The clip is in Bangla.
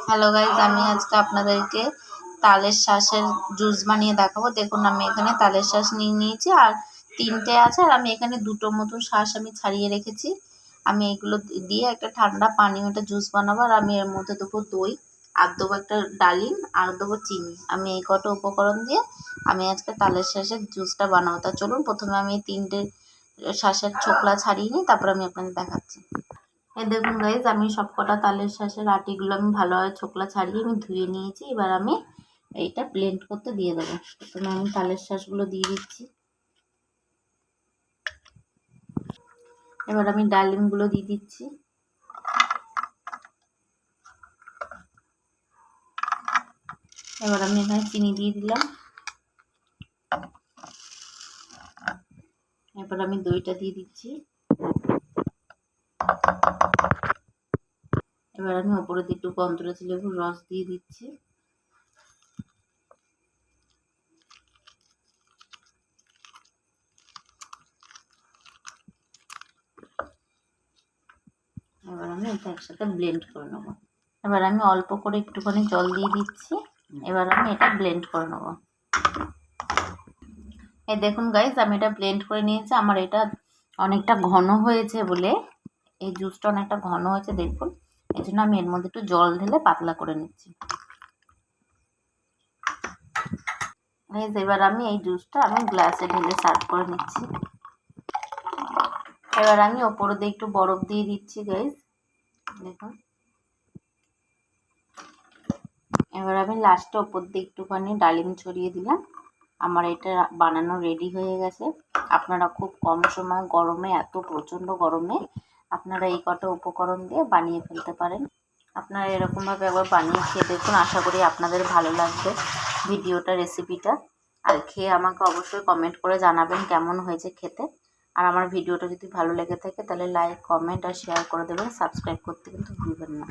হ্যালো গাইজ, আমি আজকে আপনাদেরকে তালের শাঁসের জুস বানিয়ে দেখাবো। দেখুন, আমি এখানে তালের শাঁস নিয়ে নিয়েছি আর 3টে আছে, আর আমি এখানে 2টো মতো শাঁস আমি ছাড়িয়ে রেখেছি। আমি এগুলো দিয়ে একটা ঠান্ডা পানি ওটা জুস বানাবো। আর আমি এর মধ্যে দেবো দই, আর দেবো একটা ডালিম, আর দেবো চিনি। আমি এই কটা উপকরণ দিয়ে আমি আজকে তালের শাঁসের জুসটা বানাবো। তা চলুন, প্রথমে আমি এই 3টে শাঁসের ছোকলা ছাড়িয়ে নিই, তারপর আমি আপনাদের দেখাচ্ছি। এই দেখুন গাইজ, আমি সবকটা তালের শাঁসের আটিগুলো আমি ভালোভাবে ছোকলা ছাড়িয়ে আমি ধুয়ে নিয়েছি। এবার আমি এইটা ব্লেন্ড করতে দিয়ে দেবো। প্রথমে আমি তালের শাঁসগুলো দিয়ে দিচ্ছি। এবার আমি ডালিমগুলো দিয়ে দিচ্ছি। এবার আমি এখানে চিনি দিয়ে দিলাম। এবার আমি দইটা দিয়ে দিচ্ছি। এবার আমি ওপরে দিয়ে একটু গন্ধরাজ লেবুর রস দিয়ে দিচ্ছি। এবার আমি এটা একসাথে ব্লেন্ড করে নেবো। এবার আমি অল্প করে একটুখানি জল দিয়ে দিচ্ছি। এবার আমি এটা ব্লেন্ড করে নেবো। এই দেখুন গাইজ, আমি এটা ব্লেন্ড করে নিয়েছি। আমার এটা অনেকটা ঘন হয়েছে বলে, এই জুসটা অনেকটা ঘন হয়েছে দেখুন, এই জন্য আমি এর মধ্যে একটু জল ঢেলে পাতলা করে নিচ্ছি। গাইজ, এবার আমি এই জুসটা আমি গ্লাসে ঢেলে সার্ভ করে নিচ্ছি। এবার আমি ওপরে দিয়ে একটু বরফ দিয়ে দিচ্ছি গাইজ, দেখুন। এবার আমি লাস্টে ওপর দিয়ে একটুখানি ডালিম ছড়িয়ে দিলাম। আমার এটা বানানো রেডি হয়ে গেছে। আপনারা খুব কম সময় গরমে, এত প্রচণ্ড গরমে আপনারা এই কটা উপকরণ দিয়ে বানিয়ে ফেলতে পারেন। আপনারা এরকমভাবে একবার বানিয়ে খেয়ে দেখুন, আশা করি আপনাদের ভালো লাগবে ভিডিওটা, রেসিপিটা। আর খেয়ে আমাকে অবশ্যই কমেন্ট করে জানাবেন কেমন হয়েছে খেতে। আর আমার ভিডিওটা যদি ভালো লেগে থাকে তাহলে লাইক, কমেন্ট আর শেয়ার করে দেবেন। সাবস্ক্রাইব করতে কিন্তু ভুলবেন না।